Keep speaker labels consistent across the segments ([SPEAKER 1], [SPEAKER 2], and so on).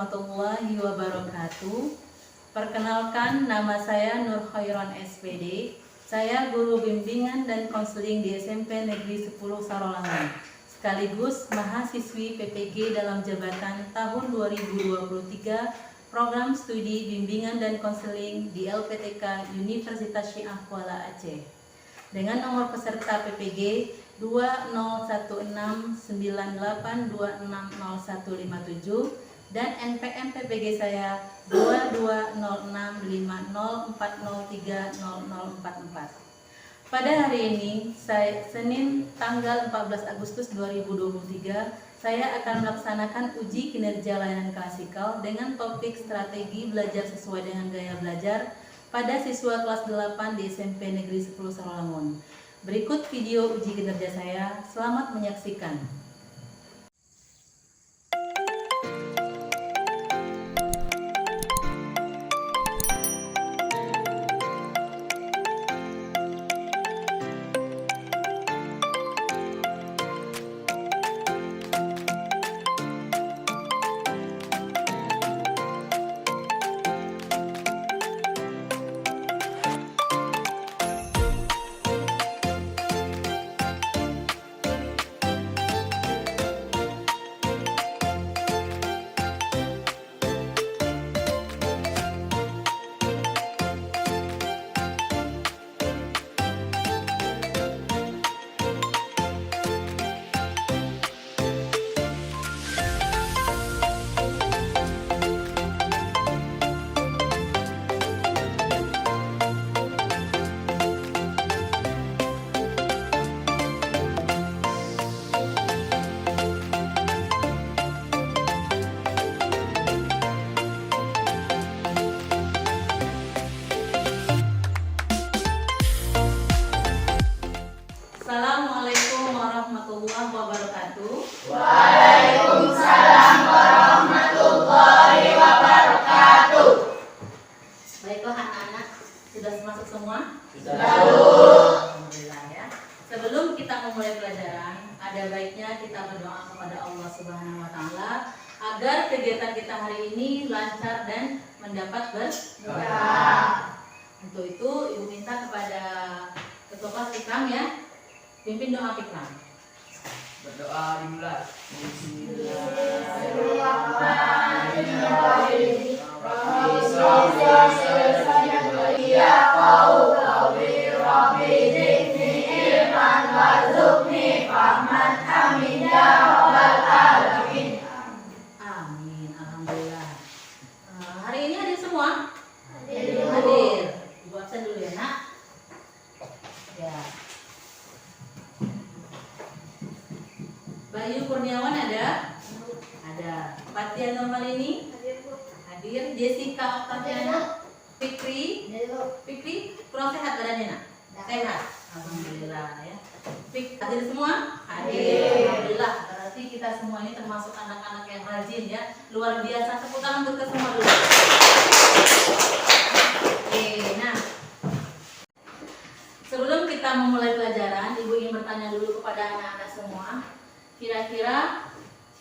[SPEAKER 1] warahmatullahi wabarakatuh. Perkenalkan, nama saya Nur Khairon SPD. Saya guru bimbingan dan konseling di SMP Negeri 10 Sarolangun, sekaligus mahasiswi PPG dalam jabatan tahun 2023 program studi bimbingan dan konseling di LPTK Universitas Syiah Kuala Aceh. Dengan nomor peserta PPG 206198260157 dan NPM PPG saya 22065040300044. Pada hari ini, Senin tanggal 14 Agustus 2023, saya akan melaksanakan uji kinerja layanan klasikal dengan topik strategi belajar sesuai dengan gaya belajar pada siswa kelas 8 di SMP Negeri 10 Sarolangun. Berikut video uji kinerja saya, selamat menyaksikan. Assalamualaikum warahmatullahi wabarakatuh.
[SPEAKER 2] Waalaikumsalam warahmatullahi wabarakatuh.
[SPEAKER 1] Baiklah anak-anak, sudah masuk semua?
[SPEAKER 2] Sudah.
[SPEAKER 1] Alhamdulillah ya. Sebelum kita memulai pelajaran, ada baiknya kita berdoa kepada Allah Subhanahu wa taala agar kegiatan kita hari ini lancar dan mendapat berkah. Untuk itu Ibu minta kepada Ketua Kelas Ikram ya, pimpin doa Ikram.
[SPEAKER 2] Berdoa dimulai.
[SPEAKER 1] Amin. Alhamdulillah. Hari ini hadir semua? Hadir. Ibu absen dulu ya nak. Ya. Bayu Kurniawan ada? Ada. Fatia Normalini? Hadir. Jessica Octaviana? Fikri? Kurang sehat badannya nak? Sehat. Alhamdulillah ya. Hadir semua? Hadir. Alhamdulillah. Berarti kita semua ini termasuk anak-anak yang rajin ya. Luar biasa. Tepuk tangan untuk semua dulu. Oke, nah. Sebelum kita memulai pelajaran, Ibu ingin bertanya dulu kepada anak-anak semua. Kira-kira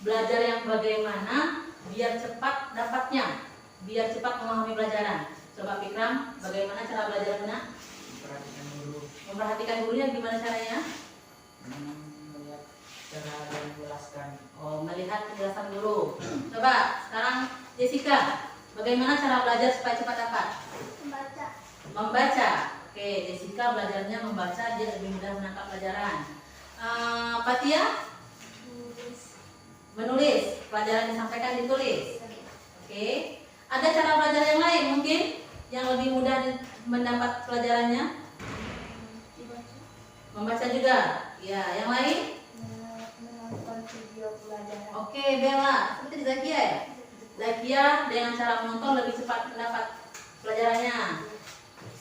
[SPEAKER 1] belajar yang bagaimana biar cepat dapatnya, biar cepat memahami pelajaran. Coba Fikram, bagaimana cara belajar benar?
[SPEAKER 2] Perhatikan dulu.
[SPEAKER 1] Memperhatikan gurunya gimana caranya?
[SPEAKER 2] Melihat cara dan menjelaskan.
[SPEAKER 1] Oh, melihat penjelasan guru. Coba sekarang Jessica, bagaimana cara belajar supaya cepat dapat? Membaca. Oke, Jessica belajarnya membaca, dia lebih mudah menangkap pelajaran. Fatia? Menulis. Pelajaran disampaikan ditulis. Oke. Ada cara belajar yang lain mungkin yang lebih mudah mendapat pelajarannya? Membaca juga. Ya, yang lain?
[SPEAKER 3] Menonton video pelajaran.
[SPEAKER 1] Oke, Bella. Seperti Zakia ya? Zakia dengan cara menonton lebih cepat mendapat pelajarannya.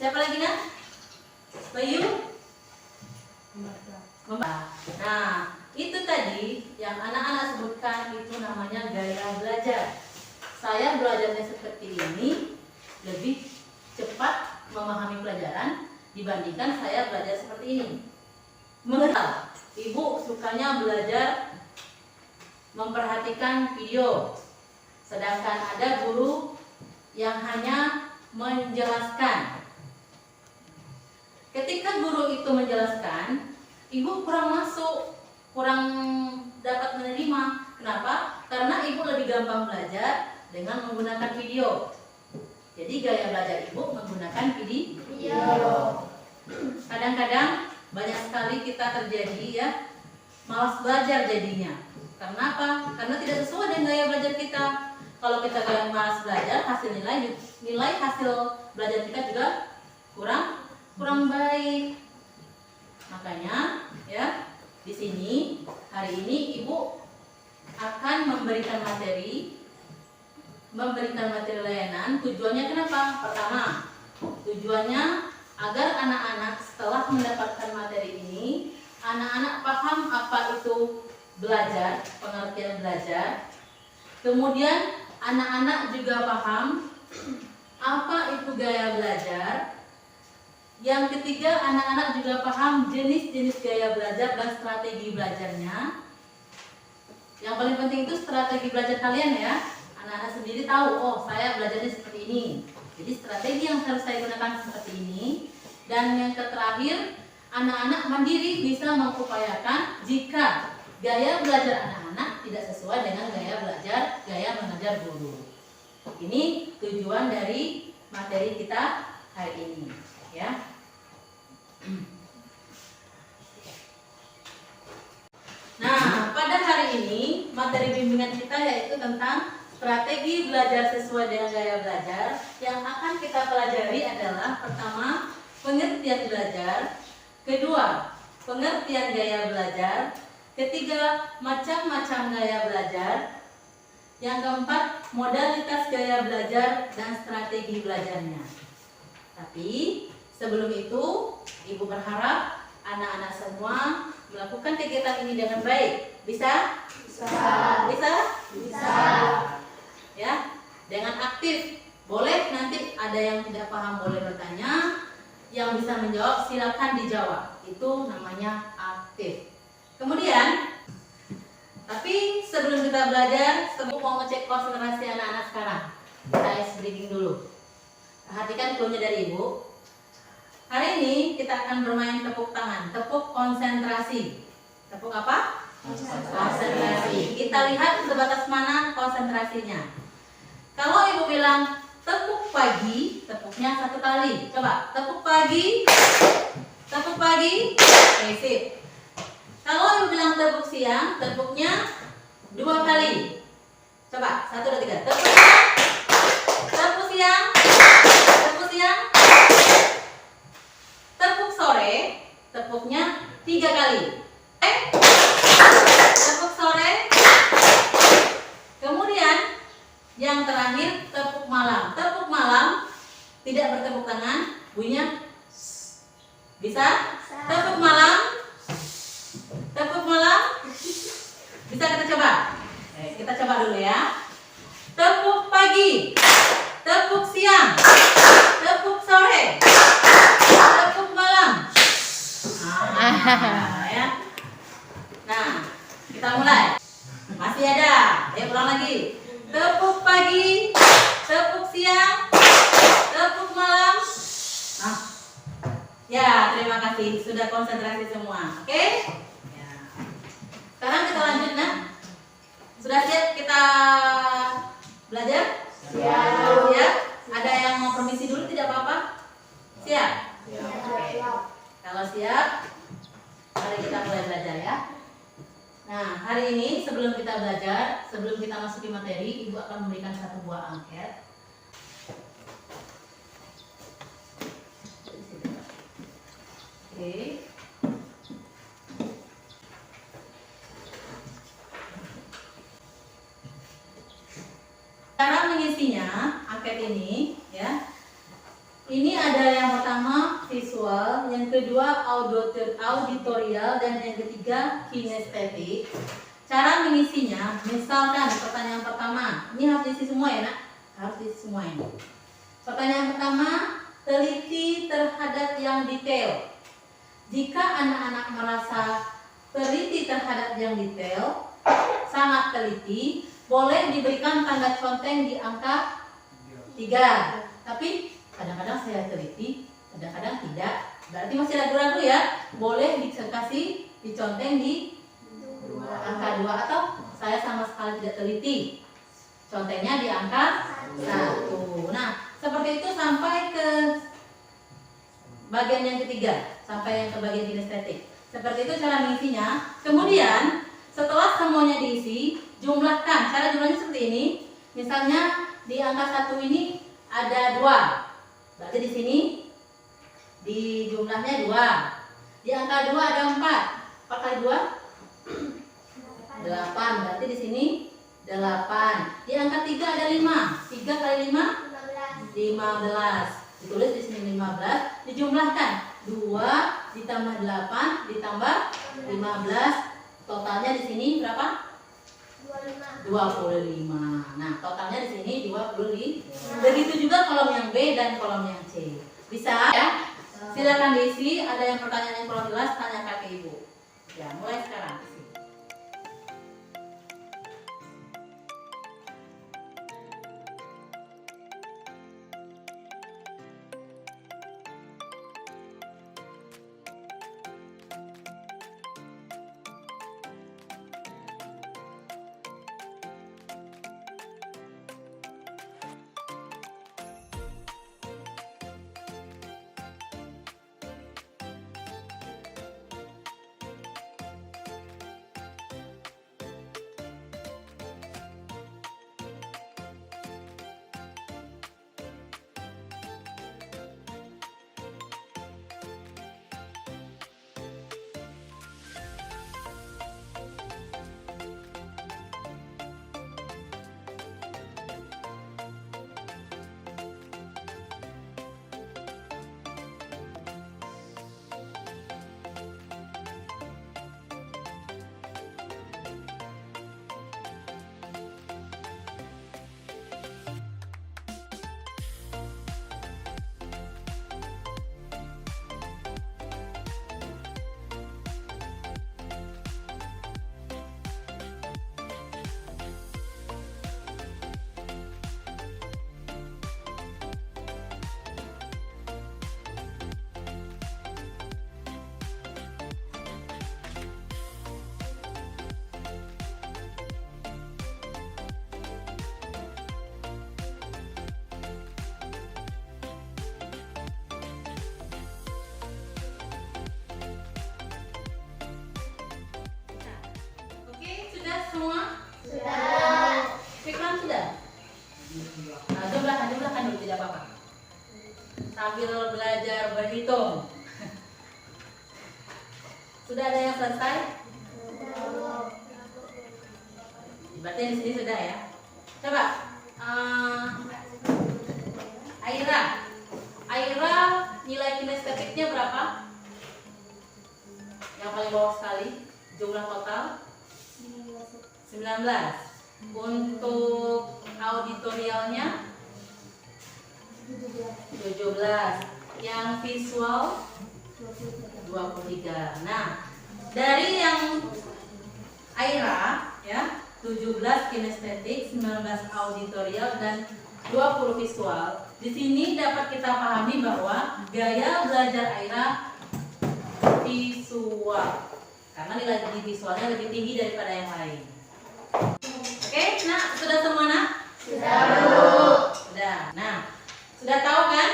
[SPEAKER 1] Siapa lagi nak? Bayu? Nah, itu tadi yang anak-anak sebutkan itu namanya gaya belajar. Saya belajarnya seperti ini lebih cepat memahami pelajaran dibandingkan saya belajar seperti ini. Mengapa? Ibu sukanya belajar memperhatikan video. Sedangkan ada guru yang hanya menjelaskan. Ketika guru itu menjelaskan, ibu kurang masuk, kurang dapat menerima. Kenapa? Karena ibu lebih gampang belajar dengan menggunakan video. Jadi gaya belajar ibu menggunakan video. Kadang-kadang banyak sekali kita terjadi ya, malas belajar jadinya. Karena apa? Karena tidak sesuai dengan gaya belajar kita. Kalau kita gaya malas belajar, nilai hasil belajar kita juga kurang baik. Makanya ya, di sini hari ini ibu akan memberikan materi layanan. Tujuannya kenapa? Pertama, tujuannya agar anak-anak setelah mendapatkan materi ini, anak-anak paham apa itu belajar, pengertian belajar. Kemudian anak-anak juga paham apa itu gaya belajar. Yang ketiga, anak-anak juga paham jenis-jenis gaya belajar dan strategi belajarnya. Yang paling penting itu strategi belajar kalian ya. Anak-anak sendiri tahu, oh saya belajarnya seperti ini. Jadi strategi yang harus saya gunakan seperti ini. Dan yang terakhir, anak-anak mandiri bisa mengupayakan jika gaya belajar anak-anak tidak sesuai dengan gaya mengajar guru. Ini tujuan dari materi kita hari ini, ya. Nah, pada hari ini materi bimbingan kita yaitu tentang strategi belajar sesuai dengan gaya belajar. Yang akan kita pelajari adalah pertama, pengertian belajar, kedua, pengertian gaya belajar, ketiga, macam-macam gaya belajar, yang keempat, modalitas gaya belajar dan strategi belajarnya. Tapi sebelum itu, ibu berharap anak-anak semua melakukan kegiatan ini dengan baik. Bisa? Bisa. Ya, dengan aktif. Boleh nanti ada yang tidak paham boleh bertanya, yang bisa menjawab silakan dijawab. Itu namanya aktif. Kemudian, tapi sebelum kita belajar, semua mau ngecek konsentrasi anak-anak sekarang. Kita ice breaking dulu. Perhatikan clue-nya dari ibu. Hari ini kita akan bermain tepuk tangan, tepuk konsentrasi. Tepuk apa? Konsentrasi. Kita lihat sebatas mana konsentrasinya. Kalau ibu bilang tepuk pagi, tepuknya 1 kali. Coba, tepuk pagi. Tepuk pagi. Oke, sip. Kalau ibu bilang tepuk siang, tepuknya 2 kali. Coba, 1, 2, 3. Tepuk siang. Tepuk siang. Tepuk siang. Tepuk sore, tepuknya 3 kali. Tepuk sore. Kemudian yang terakhir tepuk malam. Tepuk malam tidak bertepuk tangan, bunyinya bisa? Tepuk malam. Tepuk malam. Bisa kita coba? Kita coba dulu ya. Tepuk pagi. Tepuk siang. Tepuk sore. Tepuk malam. Ya. Nah, kita mulai. Masih ada. Ayo ulang lagi. Tepuk pagi, tepuk siang, tepuk malam. Nah, ya terima kasih sudah konsentrasi semua. Oke? Ya. Sekarang kita lanjut nah. Sudah siap kita belajar? Siap. Ya. Ada yang mau permisi dulu tidak apa-apa? Siap? Oke. Kalau siap, mari kita mulai belajar ya. Nah, hari ini sebelum kita belajar, sebelum kita masuki materi, ibu akan memberikan 1 buah angket. Oke. Cara mengisinya, angket ini, ya. Ini ada yang pertama visual, yang kedua auditorial, dan yang ketiga kinestetik. Cara mengisinya, misalkan pertanyaan pertama, ini harus diisi semua ya nak, harus diisi semua ini. Pertanyaan pertama, teliti terhadap yang detail. Jika anak-anak merasa teliti terhadap yang detail, sangat teliti, boleh diberikan tanda conteng di angka 3. Tapi kadang-kadang saya teliti, kadang-kadang tidak. Berarti masih ragu-ragu ya. Boleh dikasih diconteng di angka 2 atau saya sama sekali tidak teliti. Contengnya di angka 1. Nah, seperti itu sampai ke bagian yang ketiga, sampai yang ke bagian kinestetik. Seperti itu cara mengisinya. Kemudian setelah semuanya diisi, jumlahkan. Cara jumlahnya seperti ini. Misalnya di angka 1 ini ada 2. Berarti di sini di jumlahnya 2. Di angka 2 ada 4. 4 kali 2? 8. Berarti di sini 8. Di angka 3 ada 5. 3 kali 5? 15. Ditulis di sini 15. Dijumlahkan 2 ditambah 8 ditambah 15. Totalnya di sini berapa? 25. Nah, totalnya di sini 25. Begitu juga kolom yang B dan kolom yang C. Bisa ya? Silakan diisi. Ada yang pertanyaan yang kurang jelas, tanyakan ke Ibu. Ya, mulai sekarang. Semua? Sudah. Fikran sudah? Nah, jumlahkan dulu, tidak apa-apa. Sambil belajar berhitung. Sudah ada yang selesai? Berarti di sini sudah ya. Coba, Aira, nilai kinestetiknya berapa? Yang paling bawah sekali, jumlah total 19. Untuk auditorialnya 17. Yang visual 23. Nah, dari yang Aira ya, 17 kinestetik, 19 auditorial dan 20 visual. Di sini dapat kita pahami bahwa gaya belajar Aira visual. Karena nilai di visualnya lebih tinggi daripada yang lain. Oke, nah sudah semua nak? Sudah, Bu. Sudah. Nah, sudah tahu kan?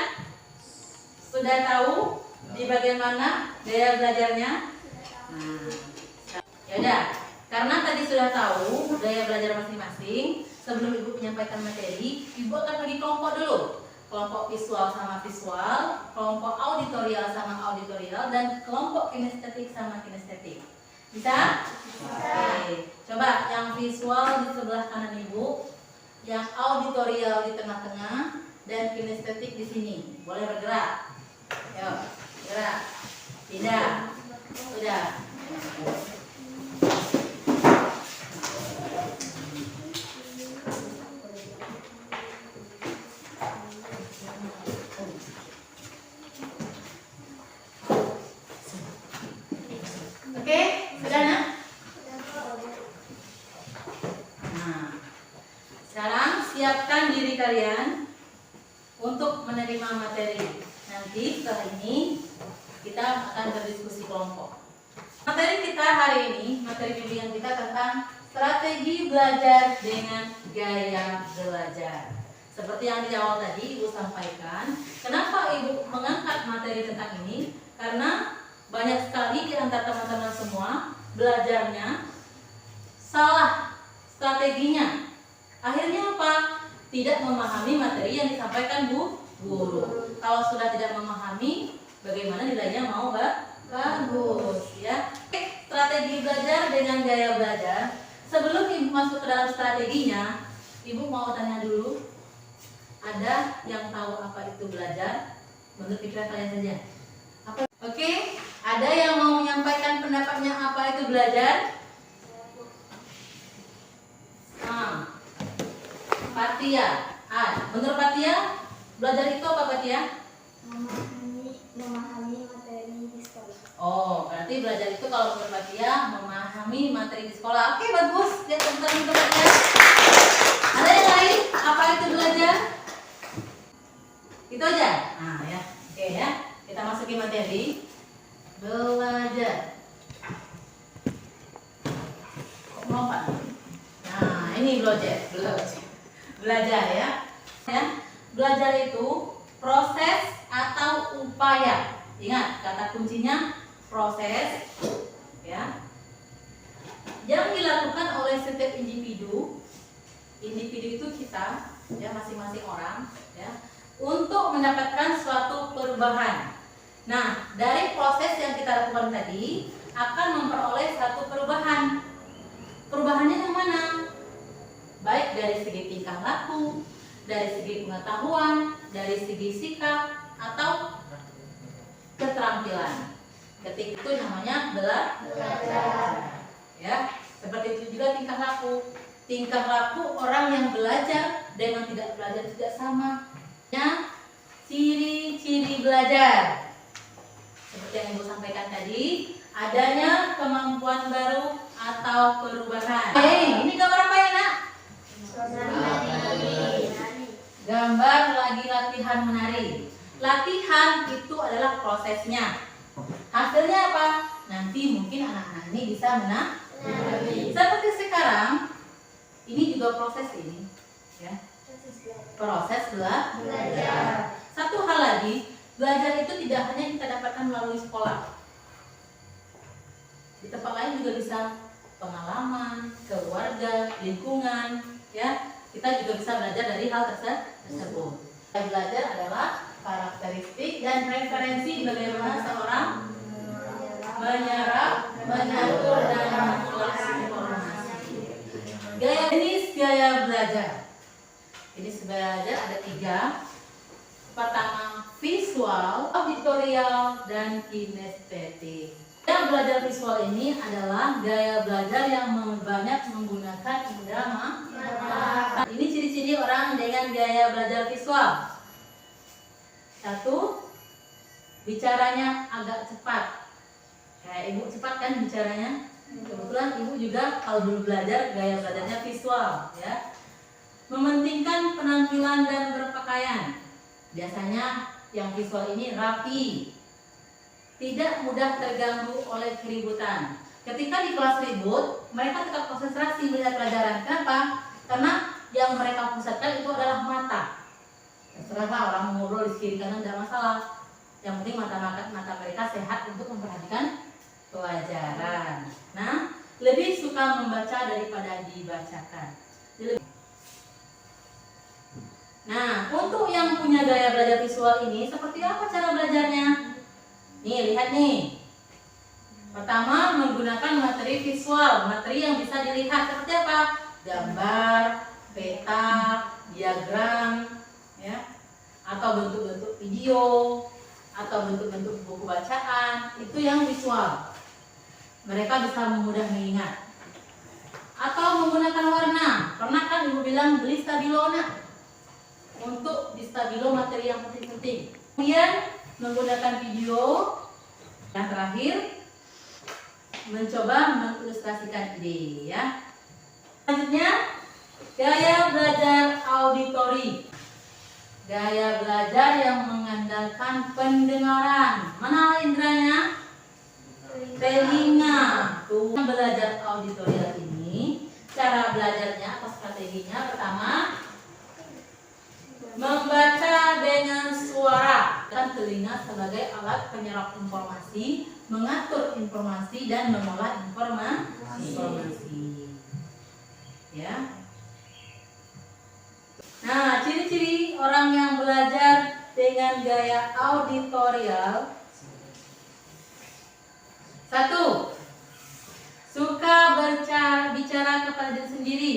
[SPEAKER 1] Sudah tahu di bagian mana gaya belajarnya? Nah, ya udah. Karena tadi sudah tahu gaya belajar masing-masing, sebelum Ibu menyampaikan materi, Ibu akan bagi kelompok dulu. Kelompok visual sama visual, kelompok auditorial sama auditorial, dan kelompok kinestetik sama kinestetik. Bisa? Oke. Coba yang visual di sebelah kanan Ibu, yang auditorial di tengah-tengah, dan kinestetik di sini. Boleh bergerak. Yuk, gerak. Tidak. Sudah. Oke, sudah nak? Nah, tema materi. Nanti setelah ini kita akan berdiskusi kelompok. Materi kita hari ini, materi bimbingan kita tentang strategi belajar dengan gaya belajar. Seperti yang di awal tadi Ibu sampaikan, kenapa Ibu mengangkat materi tentang ini? Karena banyak sekali di antara teman-teman semua belajarnya salah strateginya. Akhirnya apa? Tidak memahami materi yang disampaikan guru. Kalau sudah tidak memahami, bagaimana nilainya mau bagus ya. Strategi belajar dengan gaya belajar. Sebelum Ibu masuk ke dalam strateginya, Ibu mau tanya dulu, ada yang tahu apa itu belajar? Menurut pikiran kalian saja. Oke, ada yang mau menyampaikan pendapatnya apa itu belajar? Fatia. Menurut Fatia, belajar itu apa Fatia?
[SPEAKER 3] Memahami materi di sekolah.
[SPEAKER 1] Oh, berarti belajar itu kalau menurut Fatia memahami materi di sekolah. Oke, bagus. Lihat teman-teman untuk Fatia. Ada yang lain? Apa itu belajar? Itu aja. Nah, ya. Oke ya. Kita masuki materi. Belajar. Kok melompat? Nah, ini belajar. Belajar ya. Ya. Belajar itu proses atau upaya. Ingat, kata kuncinya proses ya. Yang dilakukan oleh setiap individu. Individu itu kita, ya, masing-masing orang ya, untuk mendapatkan suatu perubahan. Nah, dari proses yang kita lakukan tadi akan memperoleh satu perubahan. Perubahannya yang mana? Baik dari segi tingkah laku, dari segi pengetahuan, dari segi sikap, atau keterampilan. Ketika itu namanya belajar. Ya, seperti itu juga tingkah laku. Tingkah laku orang yang belajar dengan tidak belajar tidak sama. Ya, ciri-ciri belajar. Seperti yang Ibu sampaikan tadi, adanya kemampuan baru atau perubahan. Ini gambar apa ya, Nak? Gambar lagi latihan menari. Latihan itu adalah prosesnya. Hasilnya apa? Nanti mungkin anak-anak ini bisa menari. Seperti sekarang, ini juga proses ini, ya. Proses belajar. Satu hal lagi, belajar itu tidak hanya kita dapatkan melalui sekolah. Di tempat lain juga bisa pengalaman, keluarga, lingkungan, ya. Kita juga bisa belajar dari hal tersebut. Belajar adalah karakteristik dan preferensi bagaimana seorang menyerap, menyatur, dan mengelola informasi. Jenis gaya belajar. Jenis belajar ada 3. Pertama, visual, auditorial, dan kinestetik. Gaya belajar visual ini adalah gaya belajar yang banyak menggunakan indera mata. Ini ciri-ciri orang dengan gaya belajar visual. 1, bicaranya agak cepat. Kayak Ibu cepat kan bicaranya. Kebetulan Ibu juga kalau dulu belajar gaya belajarnya visual, ya. Mementingkan penampilan dan berpakaian. Biasanya yang visual ini rapi. Tidak mudah terganggu oleh keributan. Ketika di kelas ribut, mereka tetap konsentrasi melihat pelajaran. Kenapa? Karena yang mereka pusatkan itu adalah mata. Terserah orang ngobrol di kiri kanan tidak masalah. Yang penting mata mereka sehat untuk memperhatikan pelajaran. Nah, lebih suka membaca daripada dibacakan. Nah, untuk yang punya gaya belajar visual ini, seperti apa cara belajarnya? Nih, lihat nih. Pertama, menggunakan materi visual, materi yang bisa dilihat seperti apa? Gambar, peta, diagram, ya, atau bentuk-bentuk video, atau bentuk-bentuk buku bacaan, itu yang visual. Mereka bisa mudah mengingat. Atau menggunakan warna. Pernah kan Ibu bilang beli stabilo, Nak? Untuk di stabilo materi yang penting-penting. Kemudian menggunakan video. Yang terakhir, mencoba mengilustrasikan ide, ya. Selanjutnya, gaya belajar auditori. Gaya belajar yang mengandalkan pendengaran. Mana inderanya? Telinga. Tuh, belajar auditorial ini, cara belajarnya atau strateginya pertama, membaca dengan suara. Kan telinga sebagai alat penyerap informasi, mengatur informasi dan mengolah informasi. Ya. Nah, ciri-ciri orang yang belajar dengan gaya auditorial. 1. Suka bicara kepada diri sendiri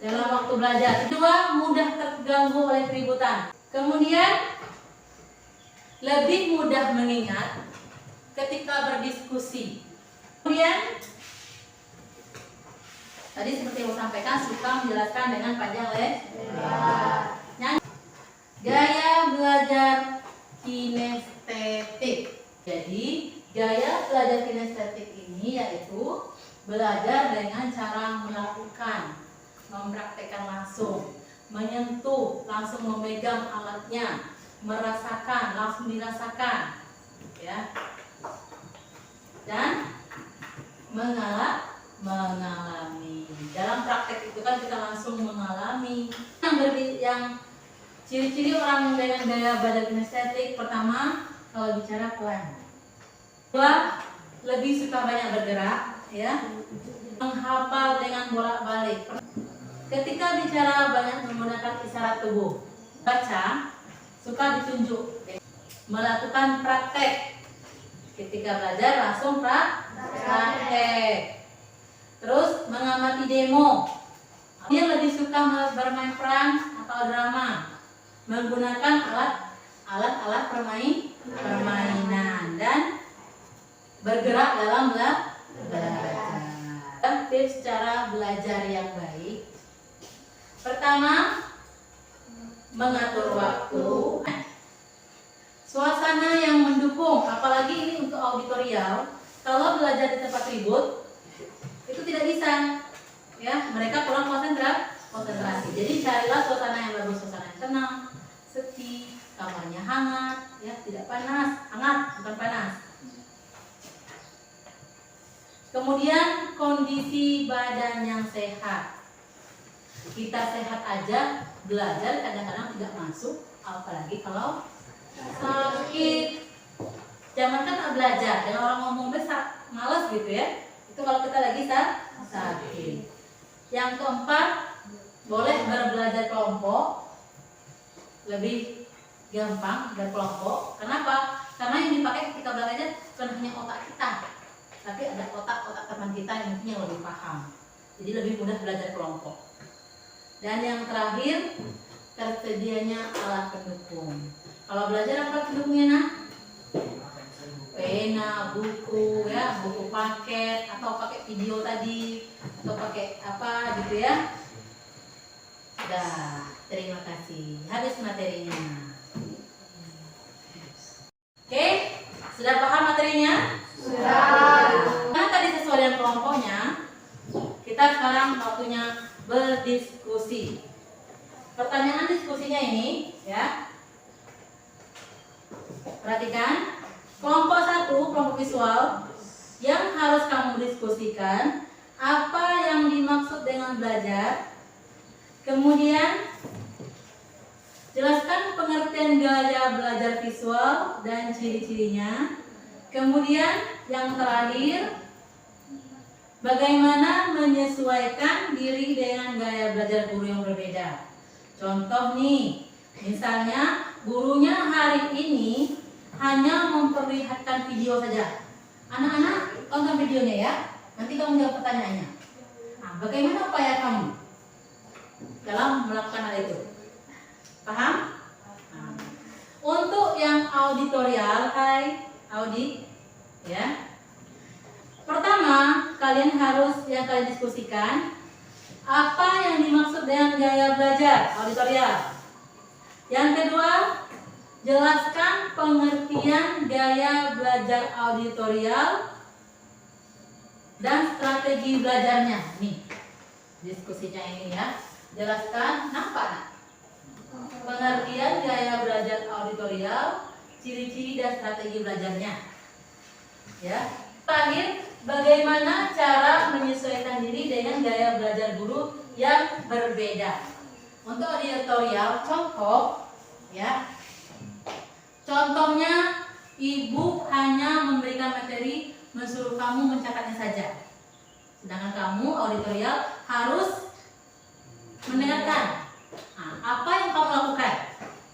[SPEAKER 1] dalam waktu belajar. 2. Mudah terganggu oleh keributan. Kemudian lebih mudah mengingat ketika berdiskusi. Kemudian tadi seperti yang saya sampaikan, suka menjelaskan dengan panjang lebar. Gaya belajar kinestetik. Jadi gaya belajar kinestetik ini yaitu belajar dengan cara melakukan, mempraktekkan langsung, menyentuh, langsung memegang alatnya, merasakan, langsung dirasakan, ya, dan mengalami. Dalam praktek itu kan kita langsung mengalami. Yang ciri-ciri orang dengan gaya belajar kinestetik, pertama, kalau bicara pelan. 2. Lebih suka banyak bergerak, ya, menghafal dengan bolak-balik. Ketika bicara banyak menggunakan isyarat tubuh. Baca, suka ditunjuk. Melakukan praktek. Ketika belajar langsung praktek. Terus mengamati demo. Dia lebih suka bermain peran atau drama. Menggunakan alat-alat permainan dan bergerak dalam belajar. Tips cara belajar yang baik. Pertama, mengatur waktu. Suasana yang mendukung, apalagi ini untuk auditorial. Kalau belajar di tempat ribut, itu tidak bisa. Ya, mereka kurang konsentrasi. Jadi carilah suasana yang bagus, suasana yang tenang, sepi, kamarnya hangat, ya, tidak panas, hangat bukan panas. Kemudian kondisi badan yang sehat. Kita sehat aja belajar kadang-kadang tidak masuk, apalagi kalau sakit. Jangankan belajar, dengan orang ngomong besar, malas gitu ya. Itu kalau kita lagi sakit. Yang keempat, boleh belajar kelompok, lebih gampang berkelompok. Kenapa? Karena yang dipakai ketika belajar bukan hanya otak kita, tapi ada otak-otak teman kita yang mungkin yang lebih paham. Jadi lebih mudah belajar kelompok. Dan yang terakhir, tersedianya alat pendukung. Kalau belajar apa pendukungnya, nah? Pena, buku, ya, buku paket, atau pakai video tadi, atau pakai apa gitu ya. Sudah, terima kasih. Habis materinya. Oke, sudah paham materinya? Sudah. Karena tadi sesuai dengan kelompoknya, kita sekarang waktunya berdiskusi. Pertanyaan diskusinya ini, ya. Perhatikan. Kelompok 1, kelompok visual, yang harus kamu diskusikan apa yang dimaksud dengan belajar. Kemudian jelaskan pengertian gaya belajar visual dan ciri-cirinya. Kemudian yang terakhir, bagaimana menyesuaikan diri dengan gaya belajar guru yang berbeda. Contoh nih, misalnya gurunya hari ini hanya memperlihatkan video saja. Anak-anak tonton videonya ya. Nanti kamu jawab pertanyaannya. Nah, bagaimana upaya kamu dalam melakukan hal itu? Paham? Nah, untuk yang auditorial, audit, ya. Pertama, kalian harus yang kalian diskusikan apa yang dimaksud dengan gaya belajar auditorial. Yang kedua, jelaskan pengertian gaya belajar auditorial dan strategi belajarnya. Nih, diskusinya ini ya. Jelaskan, nampak? Pengertian gaya belajar auditorial, ciri-ciri dan strategi belajarnya. Ya. Terakhir, bagaimana cara menyesuaikan diri dengan gaya belajar guru yang berbeda. Untuk auditorial, contoh, ya. Contohnya, ibu hanya memberikan materi, mensuruh kamu mencatatnya saja. Sedangkan kamu auditorial harus mendengarkan. Nah, apa yang kamu lakukan?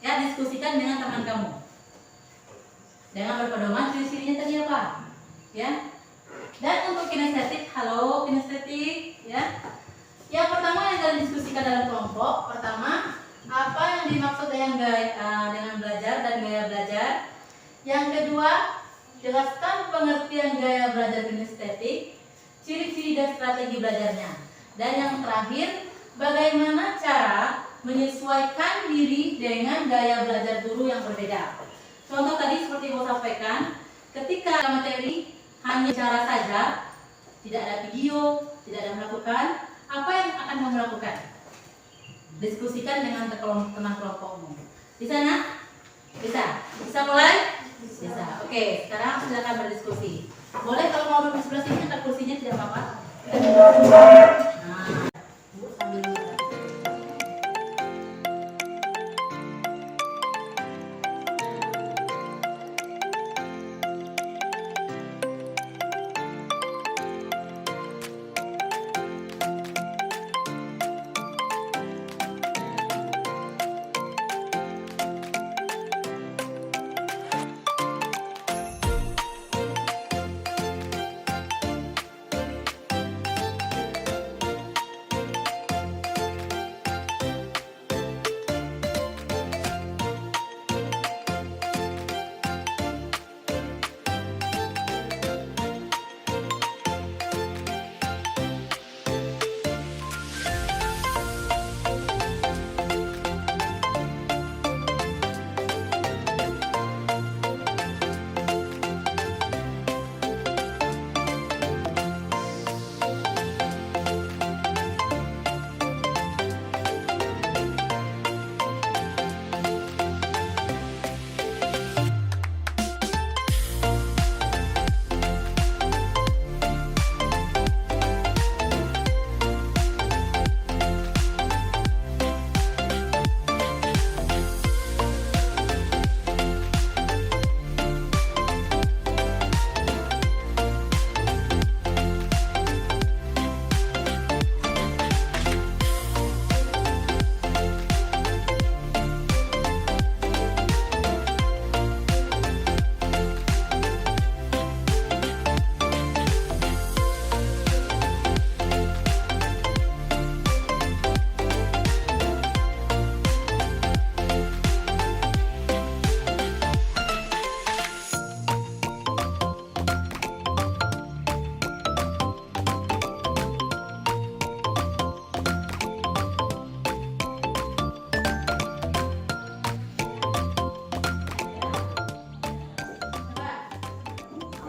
[SPEAKER 1] Ya, diskusikan dengan teman kamu. Dengan berpedoman ciri-cirinya tadi apa? Ya. Dan untuk kinestetik, halo kinestetik, ya. Yang pertama yang kalian diskusikan dalam kelompok, pertama, apa yang dimaksud dengan belajar dan gaya belajar. Yang kedua, jelaskan pengertian gaya belajar kinestetik, ciri-ciri dan strategi belajarnya. Dan yang terakhir, bagaimana cara menyesuaikan diri dengan gaya belajar guru yang berbeda. Contoh tadi seperti yang saya sampaikan, ketika materi hanya bicara saja, tidak ada video, tidak ada melakukan, apa yang akan kamu lakukan? Diskusikan dengan teman kelompokmu. Bisa nak? Bisa? Bisa mulai? Bisa. Oke, sekarang silakan berdiskusi. Boleh kalau mau duduk sebelah sini, angkat kursinya tidak apa-apa. Nah, Bu sambil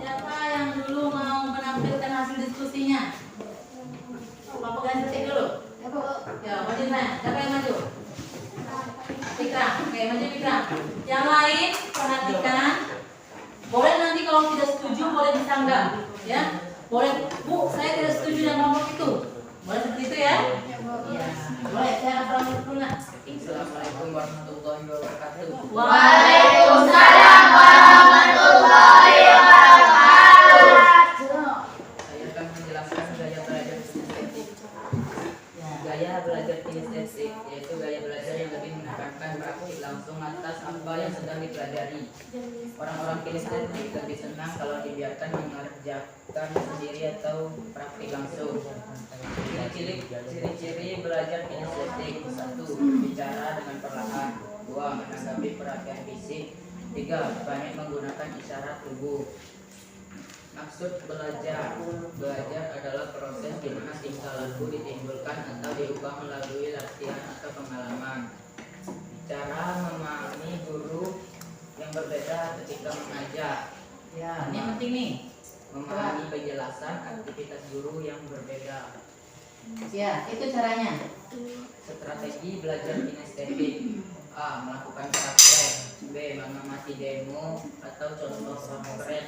[SPEAKER 1] siapa yang dulu mau menampilkan hasil diskusinya? Mau pegang detik dulu? Ya, maju sana. Siapa yang maju? Fikram. Oke, maju Fikram. Yang lain perhatikan. Boleh nanti kalau tidak setuju boleh disanggah, ya. Boleh, Bu, saya tidak setuju dengan kelompok itu. Boleh seperti itu ya? Iya. Boleh, saya akan dulu nak.
[SPEAKER 2] Assalamualaikum warahmatullahi wabarakatuh.
[SPEAKER 4] Waalaikumsalam warahmatullahi wabarakatuh.
[SPEAKER 2] Saya akan menjelaskan gaya belajar kinestetik. Gaya belajar kinestetik yaitu gaya belajar yang lebih menekankan praktik langsung atas apa yang sedang dipelajari. Orang-orang kinestetik lebih senang kalau dibiarkan mengerjakan sendiri atau praktik langsung. Ciri-ciri belajar kinestetik: 1. Bicara dengan perlahan. 2. Menanggapi perhatian fisik. 3. Banyak menggunakan isyarat tubuh. Maksud belajar. Belajar adalah proses di mana tingkah laku ditimbulkan atau diubah melalui latihan atau pengalaman. Cara memahami guru yang berbeda ketika mengajar.
[SPEAKER 1] Ya, ini yang penting nih.
[SPEAKER 2] Memahami penjelasan aktivitas guru yang berbeda.
[SPEAKER 1] Ya, itu caranya.
[SPEAKER 2] Strategi belajar kinestetik. A. Melakukan praktek. B. Mengamati demo atau contoh konkret.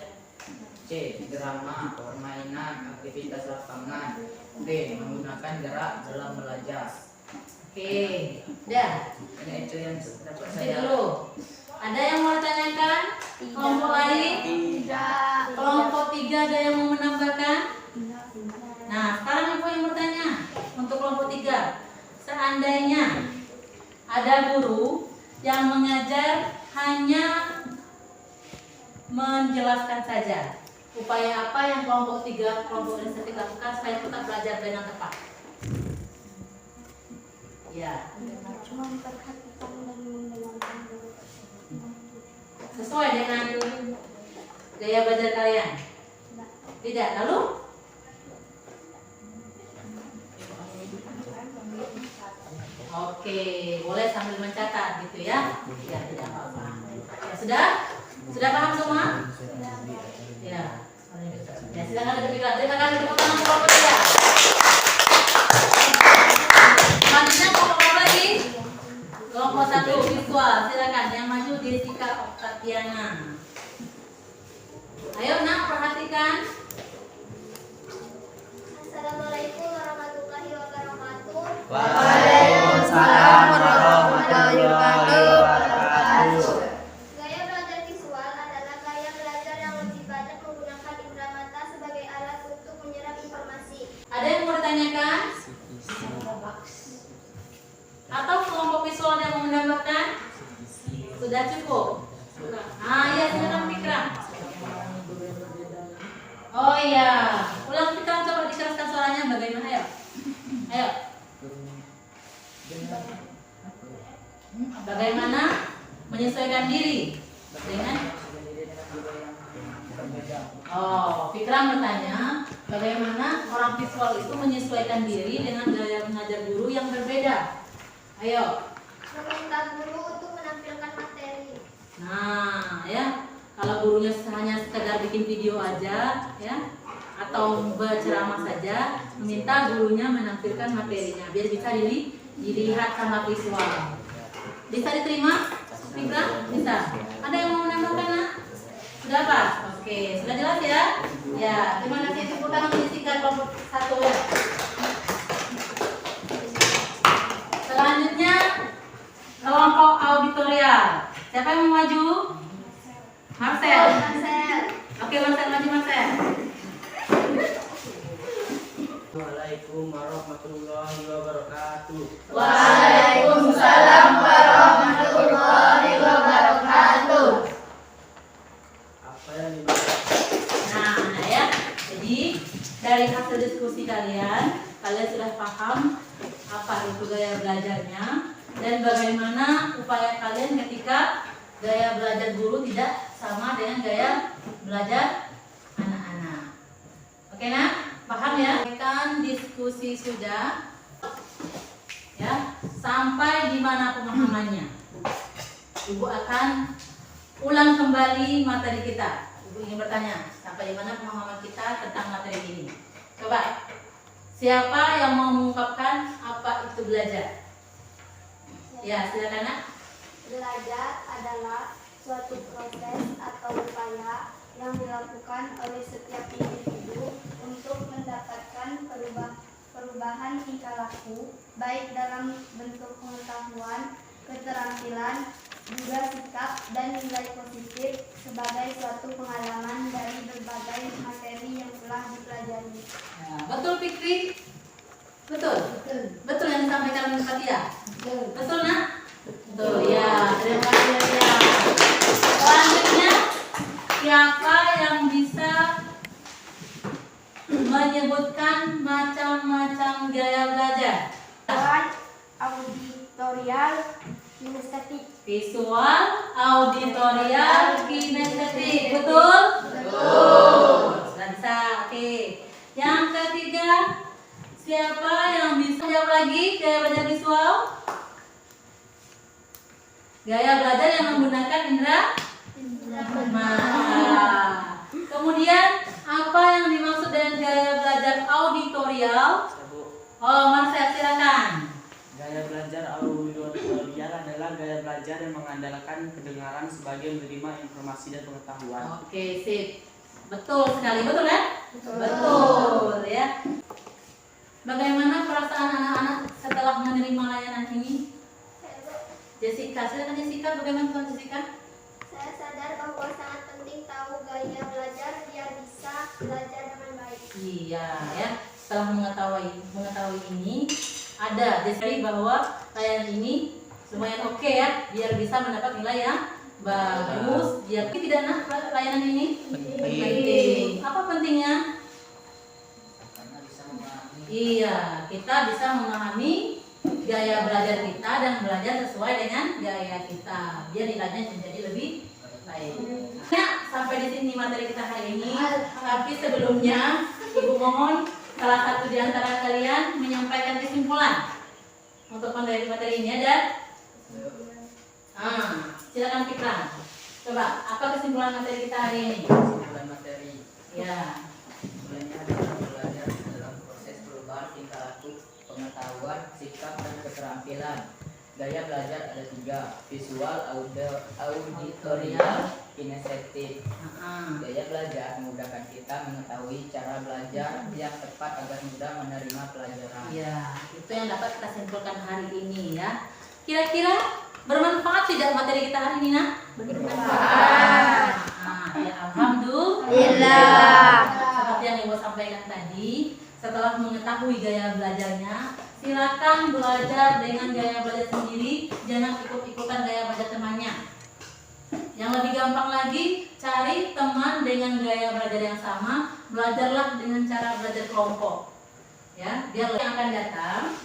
[SPEAKER 2] C. Drama, permainan, aktivitas lapangan. D. Menggunakan gerak dalam belajar.
[SPEAKER 1] Oke, udah.
[SPEAKER 2] Ini itu yang dapat
[SPEAKER 1] Nanti
[SPEAKER 2] saya.
[SPEAKER 1] dulu. Ada yang mau tanyakan? Kelompok lain?
[SPEAKER 4] Tidak.
[SPEAKER 1] Kelompok 3 ada yang mau menambahkan? Nah, sekarang ibu yang bertanya untuk kelompok 3. Seandainya ada guru yang mengajar hanya menjelaskan saja, upaya apa yang kelompok 3 kelompok inisiatif lakukan supaya tetap belajar dengan tepat? Ya,
[SPEAKER 3] Cuma memperhatikan dan mendengarkan dulu.
[SPEAKER 1] sesuai dengan gaya belajar kalian? Tidak. Lalu? Oke, boleh sambil mencatat gitu ya? Ya, tidak apa-apa. Ya, sudah paham semua? Ya. Ya, silakan duduk. Terima kasih tepuk tangan untuk kelompok 3. Selanjutnya kelompok apa lagi? Kelompok 1 visual. Silakan yang maju Jessica Octaviana. Ayo nak perhatikan.
[SPEAKER 3] Assalamualaikum warahmatullahi wabarakatuh.
[SPEAKER 4] Waalaikumsalam warahmatullahi wabarakatuh.
[SPEAKER 3] Gaya belajar visual adalah gaya belajar yang lebih banyak menggunakan indera mata sebagai alat untuk menyerap informasi.
[SPEAKER 1] Ada yang mau ditanyakan? Atau kelompok visual yang mau menambahkan? Sudah cukup? Iya, silakan Fikram. Oh iya, ulang Fikram, coba dikeraskan suaranya bagaimana ya? Ayo. Bagaimana menyesuaikan diri dengan Fikram bertanya, bagaimana orang visual itu menyesuaikan diri dengan gaya mengajar guru yang berbeda? Ayo.
[SPEAKER 3] Meminta guru untuk menampilkan materi.
[SPEAKER 1] Nah, ya, kalau gurunya hanya sekedar bikin video aja, ya, atau berceramah saja, meminta gurunya menampilkan materinya biar bisa dilihat sama visual. Bisa diterima? Fikram? Bisa. Ada yang mau menambahkan? Nak? Sudah pas? Oke, sudah jelas ya? Ya, terima kasih. Tepuk tangan untuk Jessica kelompok 1 ya. Selanjutnya kelompok auditorial. Siapa yang mau maju? Marcel. Oke, Marcel maju Marcel.
[SPEAKER 2] Assalamualaikum warahmatullahi wabarakatuh.
[SPEAKER 4] Waalaikumsalam warahmatullahi wabarakatuh.
[SPEAKER 2] Apa yang dibahas?
[SPEAKER 1] Nah, ya. Jadi dari hasil diskusi kalian sudah paham apa itu gaya belajarnya dan bagaimana upaya kalian ketika gaya belajar guru tidak sama dengan gaya belajar anak-anak. Oke, nak? Paham ya? Kan diskusi sudah ya, sampai di mana pemahamannya. Ibu akan ulang kembali materi kita. Ibu ingin bertanya, sampai di mana pemahaman kita tentang materi ini? Coba, siapa yang mau mengungkapkan apa itu belajar? Ya, silakan nak.
[SPEAKER 3] Belajar adalah suatu proses atau upaya yang dilakukan oleh setiap individu untuk mendapatkan perubahan tingkah laku, baik dalam bentuk pengetahuan, keterampilan, juga sikap dan nilai positif sebagai suatu pengalaman dari berbagai materi yang telah dipelajari.
[SPEAKER 1] Ya, betul Fikri? Betul? Betul yang disampaikan oleh Fatia? Betul nak? Betul ya, terima kasih ya. Selanjutnya, siapa yang bisa menyebutkan macam-macam gaya belajar?
[SPEAKER 3] Auditorial, kinestetik.
[SPEAKER 1] Visual, auditorial, kinestetik. Betul? Betul. Sudah bisa. Oke. Yang ketiga, siapa yang bisa jawab lagi gaya belajar visual? Gaya belajar yang menggunakan indera mata. Kemudian apa yang dimaksud dengan gaya belajar auditorial? Oh, Marcel silakan.
[SPEAKER 5] Gaya belajar auditorial adalah gaya belajar belajar dan mengandalkan pendengaran sebagai menerima informasi dan pengetahuan.
[SPEAKER 1] Oke, sip. Betul sekali, betul kan? Betul ya. Bagaimana perasaan anak-anak setelah menerima layanan ini? Jessica, silakan Jessica, bagaimana Tuan Jessica?
[SPEAKER 3] Saya sadar bahwa sangat penting tahu gaya belajar biar bisa belajar dengan baik.
[SPEAKER 1] Iya ya. Setelah mengetahui ini, ada jadi bahwa layanan ini lumayan oke ya, biar bisa mendapat nilai yang bagus. Biar tidak nak layanan ini penting. Apa pentingnya?
[SPEAKER 2] Karena bisa memahami.
[SPEAKER 1] Iya, kita bisa memahami gaya belajar kita dan belajar sesuai dengan gaya kita. Biar nilainya menjadi lebih baik. Nah, sampai di sini materi kita hari ini. Tapi sebelumnya, Ibu mohon salah satu di antara kalian menyampaikan kesimpulan untuk materi ini ada. Silakan Fikran. Coba, apa kesimpulan materi kita hari ini?
[SPEAKER 2] Kesimpulan materi.
[SPEAKER 1] Ya.
[SPEAKER 2] Mulainya adalah belajar dalam proses perubahan tingkah laku, pengetahuan, sikap, dan keterampilan. Gaya belajar ada 3, visual, auditorial, kinestetik. Gaya belajar memudahkan kita mengetahui cara belajar yang tepat agar mudah menerima pelajaran.
[SPEAKER 1] Ya, itu yang dapat kita simpulkan hari ini ya. Kira-kira bermanfaat tidak materi kita hari ini, Nak?
[SPEAKER 4] Bermanfaat.
[SPEAKER 1] Ya, alhamdulillah. Seperti yang Ibu sampaikan tadi, setelah mengetahui gaya belajarnya, silakan belajar dengan gaya belajar sendiri, jangan ikut-ikutan gaya belajar temannya. Yang lebih gampang lagi, cari teman dengan gaya belajar yang sama, belajarlah dengan cara belajar kelompok. Ya, biar yang akan datang.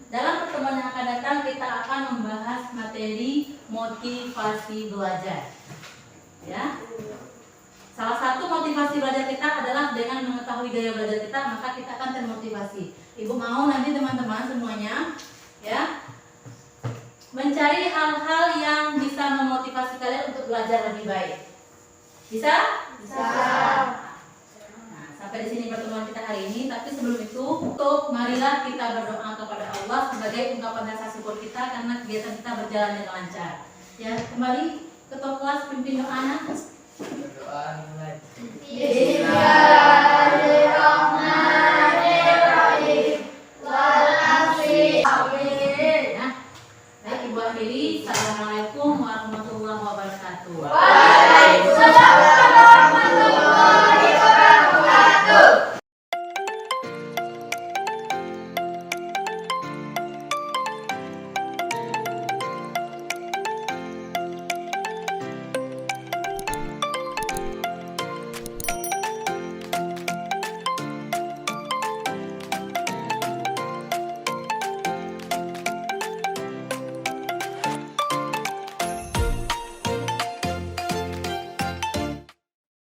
[SPEAKER 1] Dalam pertemuan yang akan datang, kita akan membahas materi motivasi belajar. Ya. Salah satu motivasi belajar kita adalah dengan mengetahui gaya belajar kita, maka kita akan termotivasi. Ibu mau nanti teman-teman semuanya, ya, mencari hal-hal yang bisa memotivasi kalian untuk belajar lebih baik. Bisa?
[SPEAKER 3] Bisa.
[SPEAKER 1] Nah, sampai di sini pertemuan kita hari ini. Tapi sebelum itu, marilah kita berdoa kepada Allah sebagai ungkapan rasa syukur kita karena kegiatan kita berjalan dengan lancar. Ya, kembali ketua kelas pimpin doa.
[SPEAKER 2] Berdoa mulai.
[SPEAKER 4] Bismillahirrahmanirrahim. Wal asri.
[SPEAKER 1] Nah, baik Ibu akhiri. Assalamualaikum warahmatullahi wabarakatuh.